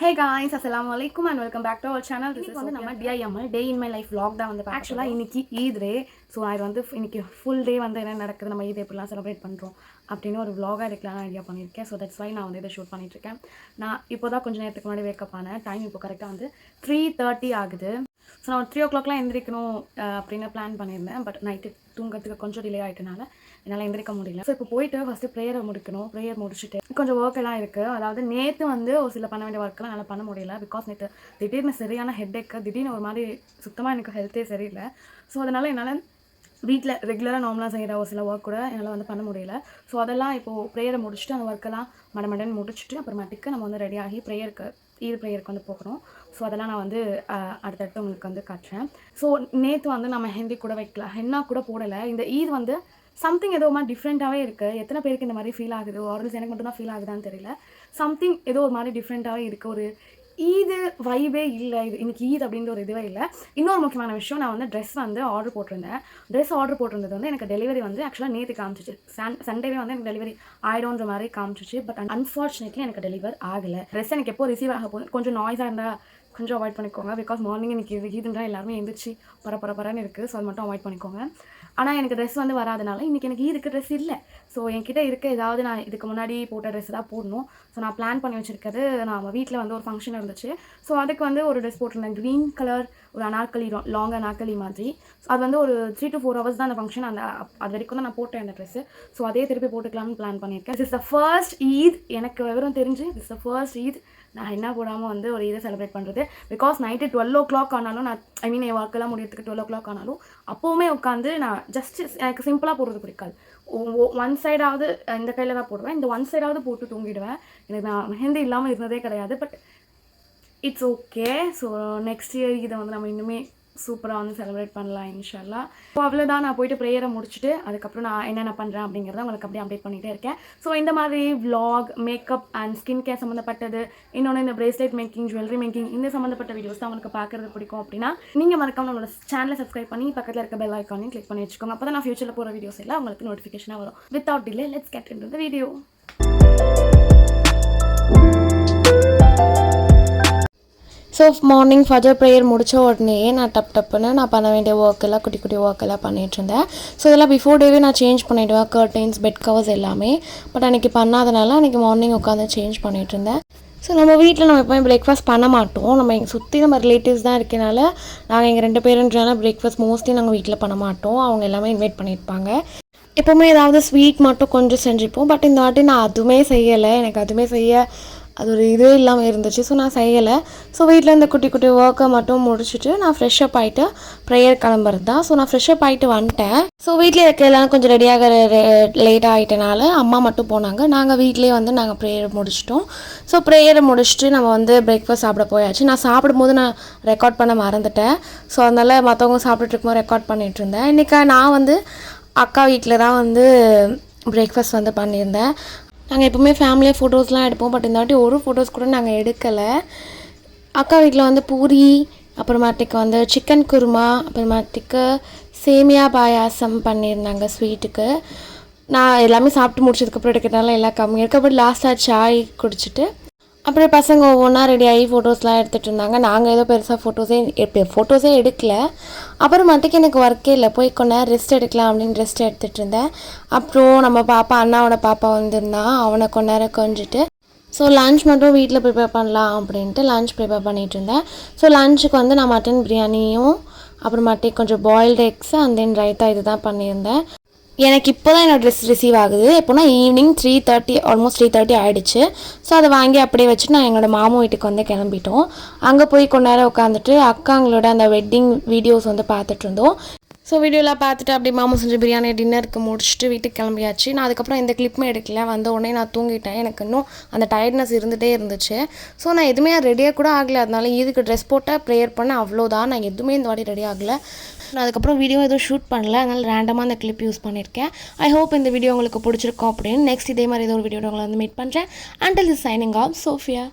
Hey guys, assalamu alaikum and welcome back to our channel. This is நம்ம DIML Day in my life vlog தான் வந்து ஆக்சுவலாக இன்னைக்கு ஈத் டே. So அது வந்து இன்னைக்கு ஃபுல் டே வந்து என்ன நடக்குது, நம்ம ஈத் எப்படிலாம் செலிப்ரேட் பண்ணுறோம் அப்படின்னு ஒரு vlog-ஆக எடுக்கலாம்னு ஐடியா பண்ணியிருக்கேன். ஸோ தட்ஸ் வை நான் வந்து இதை ஷூட் பண்ணிட்டுருக்கேன். நான் இப்போ தான் கொஞ்சம் நேரத்துக்கு முன்னாடி வேக்கப் ஆனேன். டைம் இப்போ கரெக்டாக வந்து 3:30 ஆகுது. ஸோ நான் 3 o'clockலாம் எந்திரிக்கணும் அப்படின்னு பிளான் பண்ணியிருந்தேன். பட் நைட்டு தூங்கிறதுக்கு கொஞ்சம் டிலே ஆகிட்டனால என்னால் எந்திரிக்க முடியல. ஸோ இப்போ போயிட்டு ஃபஸ்ட்டு ப்ரேயரை முடிக்கணும். ப்ரேயர் முடிச்சுட்டு கொஞ்சம் ஒர்க் எல்லாம் இருக்குது. அதாவது நேற்று வந்து ஒரு சில பண்ண வேண்டிய ஒர்க்கெலாம் என்னால் பண்ண முடியல. பிகாஸ் நேற்று திடீர்னு சரியான ஹெட்டேக்கு, திடீர்னு ஒரு மாதிரி சுத்தமாக எனக்கு ஹெல்த்தே சரியில்லை. ஸோ அதனால் என்னால் வீட்டில் ரெகுலராக நார்மலாக செய்கிற ஒரு சில ஒர்க் கூட என்னால் வந்து பண்ண முடியல. ஸோ அதெல்லாம் இப்போது ப்ரேயரை முடிச்சுட்டு அந்த ஒர்க்கெல்லாம் மடமடன்னு முடிச்சுட்டு அப்புறமேட்டுக்கு நம்ம வந்து ரெடியாகி ப்ரேயருக்கு வந்து போகணும். ஸோ அதெல்லாம் நான் வந்து அடுத்தடுத்து உங்களுக்கு வந்து காட்டுறேன். ஸோ நேற்று வந்து நம்ம மெஹந்தி கூட வைக்கல, ஹென்னா கூட போடலை. இந்த ஈத் வந்து சம்திங் ஏதோ மாதிரி டிஃப்ரெண்ட்டாகவே இருக்குது. எத்தனை பேருக்கு இந்த மாதிரி ஃபீல் ஆகுது, ஆர்எல்ஸ் எனக்கு மட்டும் தான் ஃபீல் ஆகுதான்னு தெரியல. சம்திங் ஏதோ ஒரு மாதிரி டிஃப்ரெண்ட்டாகவே இருக்குது. ஒரு ஈது வைபே இல்லை. இது இன்றைக்கி ஈத் அப்படின்ற ஒரு இதுவே இல்லை. இன்னொரு முக்கியமான விஷயம், நான் வந்து ட்ரெஸ் வந்து ஆர்டர் போட்டிருந்தது வந்து எனக்கு டெலிவரி வந்து ஆக்சுவலாக நேற்று காமிச்சிச்சு. சண்டேவே வந்து எனக்கு டெலிவரி ஆகிடும்ன்ற மாதிரி காமிச்சிச்சு. பட் அன்ஃபார்ச்சுனேட்லி எனக்கு டெலிவர் ஆகலை. ட்ரெஸ் எனக்கு எப்போ ரிசீவ் ஆக போகுது, கொஞ்சம் நாய்ஸாக இருந்தால் கொஞ்சம் அவாய்ட் பண்ணிக்கோங்க. பிகாஸ் மார்னிங் எனக்கு ஈதுன்றா எல்லாருமே எழுந்திரிச்சு பரபரன்னு இருக்குது. ஸோ அது மட்டும் அவாய்ட் பண்ணிக்கோங்க. ஆனால் எனக்கு ட்ரெஸ் வந்து வராதனால இன்றைக்கி எனக்கு ஈதுக்கு ட்ரெஸ் இல்லை. ஸோ என்கிட்ட இருக்க ஏதாவது நான் இதுக்கு முன்னாடி போட்ட ட்ரெஸ் தான் போடணும். ஸோ நான் பிளான் பண்ணி வச்சுருக்கிறது, நம்ம வீட்டில் வந்து ஒரு ஃபங்க்ஷன் இருந்துச்சு. ஸோ அதுக்கு வந்து ஒரு ட்ரெஸ் போட்டிருந்தேன், க்ரீன் கலர், ஒரு அனார்கலி, லாங் அனார்கலி மாதிரி. ஸோ அது வந்து ஒரு 3 to 4 hours தான் அந்த ஃபங்க்ஷன். அது வரைக்கும் தான் நான் போட்டேன் அந்த ட்ரெஸ்ஸு. ஸோ அதே திருப்பி போட்டுக்கலாம்னு பிளான் பண்ணியிருக்கேன். This is the first Eid, எனக்கு விவரம் தெரிஞ்சு திஸ் த ஃபர்ஸ்ட் ஈத் நான் என்ன போடாமல் வந்து ஒரு இதை செலிப்ரேட் பண்ணுறது. பிகாஸ் நைட்டு 12 o'clock ஆனாலும் நான் என் ஒர்க்கெல்லாம் முடியறதுக்கு 12 o'clock ஆனாலும் அப்போவுமே உட்காந்து நான் ஜஸ்ட் எனக்கு சிம்பிளாக போடுறது பிடிக்காது. ஒன் சைடாவது இந்த கையில் தான் போடுவேன், இந்த ஒன் சைடாவது போட்டு தூங்கிடுவேன். எனக்கு நான் மெஹந்தி இல்லாமல் இருந்ததே கிடையாது. But it's okay. So next year இதை வந்து நம்ம இன்னுமே சூப்பராக வந்து செலிப்ரேட் பண்ணலாம் இன்ஷால்லா. ஸோ அவ்வளோதான், நான் போய்ட்டு ப்ரேயரை முடிச்சுட்டு அதுக்கப்புறம் நான் என்னென்ன பண்ணுறேன் அப்படிங்கிறத உங்களுக்கு அப்படியே அப்டேட் பண்ணிகிட்டே இருக்கேன். ஸோ இந்த மாதிரி vlog, makeup and skin care சம்மந்தப்பட்டது, இன்னொன்று இந்த பிரேஸ்லெட் மேக்கிங், ஜுவல்லரி மேக்கிங், இந்த சம்மந்தப்பட்ட வீடியோஸ் தான் உங்களுக்கு பார்க்குறது பிடிக்கும் அப்படின்னா நீங்கள் மறக்காம நம்மளோட சேனலை சப்ஸ்கிரைப் பண்ணி பக்கத்தில் இருக்க பெல் ஐக்கானையும் கிளிக் பண்ணி வச்சுக்கோங்க. அப்போ தான் நான் ஃபியூச்சரில் போகிற வீடியோஸ் எல்லாம் உங்களுக்கு நோட்டிஃபிகேஷனாக வரும். Without delay let's get into the video. So morning Fajr prayer முடித்த உடனே நான் டப்புன்னு நான் பண்ண வேண்டிய ஒர்க்கெல்லாம் குட்டி ஒர்க்கெல்லாம் பண்ணிகிட்டு இருந்தேன். ஸோ இதெல்லாம் பிஃபோர் டேவே நான் சேஞ்ச் பண்ணிவிடுவேன், கர்டைன்ஸ், பெட் கவர்ஸ் எல்லாமே. பட் அன்றைக்கி பண்ணாதனால அன்றைக்கி மார்னிங் உட்காந்து சேஞ்ச் பண்ணிகிட்டு இருந்தேன். ஸோ நம்ம வீட்டில் நம்ம எப்போயும் பிரேக்ஃபாஸ்ட் பண்ண மாட்டோம். நம்ம எங்கள் சுற்றி நம்ம ரிலேட்டிவ்ஸ் தான் இருக்கனால நாங்கள் எங்கள் 2 பேருன்றனால பிரேக்ஃபாஸ்ட் மோஸ்ட்லி நாங்கள் வீட்டில் பண்ண மாட்டோம். அவங்க எல்லாமே இன்வைட் பண்ணியிருப்பாங்க. எப்போவுமே ஏதாவது ஸ்வீட் மட்டும் கொஞ்சம் செஞ்சுப்போம். பட் இந்த வாட்டி நான் அதுவுமே செய்யலை. எனக்கு அதுவுமே செய்ய அது ஒரு இதே இல்லாமல் இருந்துச்சு. ஸோ நான் செய்யலை. ஸோ வீட்டில் இந்த குட்டி ஒர்க்கை மட்டும் முடிச்சுட்டு நான் ஃப்ரெஷ்ஷப் ஆகிட்டு ப்ரேயர் கிளம்புறது தான். ஸோ நான் ஃப்ரெஷ்ஷப் ஆகிட்டு வந்துட்டேன். ஸோ வீட்டில் இருக்க எல்லாம் கொஞ்சம் ரெடியாக லேட்டாக ஆகிட்டனால அம்மா மட்டும் போனாங்க. நாங்கள் வீட்டிலே வந்து நாங்கள் ப்ரேயர் முடிச்சிட்டோம். ஸோ ப்ரேயரை முடிச்சுட்டு நம்ம வந்து பிரேக்ஃபாஸ்ட் சாப்பிட போயாச்சு. நான் சாப்பிடும்போது நான் ரெக்கார்ட் பண்ண மறந்துட்டேன். ஸோ அதனால் மற்றவங்க சாப்பிட்டுட்டு இருக்கும்போது ரெக்கார்ட் பண்ணிகிட்டு இருந்தேன். இன்றைக்கி நான் வந்து அக்கா வீட்டில் தான் வந்து பிரேக்ஃபாஸ்ட் வந்து பண்ணியிருந்தேன். நாங்கள் எப்போவுமே ஃபேமிலியாக ஃபோட்டோஸ்லாம் எடுப்போம். பட் இந்த வாட்டி ஒரு ஃபோட்டோஸ் கூட நாங்கள் எடுக்கலை. அக்கா வீட்டில் வந்து பூரி, அப்புறமாட்டிக்கு வந்து சிக்கன் குருமா, அப்புறமாட்டிக்கு சேமியா பாயாசம் பண்ணியிருந்தாங்க ஸ்வீட்டுக்கு. நான் எல்லாமே சாப்பிட்டு முடிச்சதுக்கப்புறம் எடுக்கிறதுனால எல்லாம் கம்மியாக இருக்குது. அப்புறம் லாஸ்ட்டாக சாய் குடிச்சிட்டு அப்புறம் பசங்க ஒவ்வொன்றா ரெடியாகி ஃபோட்டோஸ்லாம் எடுத்துகிட்டு இருந்தாங்க. நாங்கள் ஏதோ பெருசாக ஃபோட்டோஸே எடுக்கலை. அப்புறமாட்டிக்கு எனக்கு ஒர்க்கே இல்லை, போய் கொஞ்ச நேரம் ரெஸ்ட் எடுக்கலாம் அப்படின்னு ரெஸ்ட் எடுத்துகிட்டு இருந்தேன். அப்புறம் நம்ம அண்ணாவோட பாப்பா வந்திருந்தான், அவனை கொஞ்ச நேரம் கொஞ்சிட்டு ஸோ லன்ச் மட்டும் வீட்டில் ப்ரிப்பேர் பண்ணலாம் அப்படின்ட்டு லன்ச் ப்ரிப்பேர் பண்ணிகிட்டு இருந்தேன். ஸோ லன்ச்சுக்கு வந்து நான் மட்டன் பிரியாணியும் அப்புறமாட்டிக்கு கொஞ்சம் boiled X and then raita இது தான் பண்ணியிருந்தேன். எனக்கு இப்போ தான் என்னோடய ட்ரெஸ் ரிசீவ் ஆகுது. எப்போனா ஈவினிங் 3:30, ஆல்மோஸ்ட் 3:30 ஆகிடுச்சு. ஸோ அதை வாங்கி அப்படியே வச்சுட்டு நான் எங்களோட மாமன் வீட்டுக்கு வந்து கிளம்பிட்டோம். அங்கே போய் கொஞ்ச நேரம் உட்காந்துட்டு அக்காங்களோட அந்த வெட்டிங் வீடியோஸ் வந்து பார்த்துட்டு இருந்தோம். ஸோ வீடியோலாம் பார்த்துட்டு அப்படியே மாமா செஞ்ச பிரியாணி டின்னருக்கு முடிச்சுட்டு வீட்டுக்கு கிளம்பியாச்சு. நான் அதுக்கப்புறம் எந்த கிளிப்புமே எடுக்கல. வந்த உடனே நான் தூங்கிட்டேன். எனக்கு இன்னும் அந்த டயர்ட்னஸ் இருந்துகிட்டே இருந்துச்சு. ஸோ நான் எதுவுமே ரெடியாக கூட ஆகலை. அதனால இதுக்கு ட்ரெஸ் போட்டால் ப்ரேயர் பண்ண அவ்வளோதான். நான் எதுவுமே இந்த வாட்டி ரெடி ஆகலை. நான் அதுக்கப்புறம் வீடியோ எதுவும் ஷூட் பண்ணல, அதனால் ரேண்டமாக அந்த கிளிப் யூஸ் பண்ணியிருக்கேன். ஐ ஹோப் இந்த வீடியோ உங்களுக்கு பிடிச்சிருக்கோம் அப்படின்னு. நெக்ஸ்ட் இதே மாதிரி ஏதோ ஒரு வீடியோட உங்களை வந்து மீட் பண்ணுறேன். Until this signing off Sofia.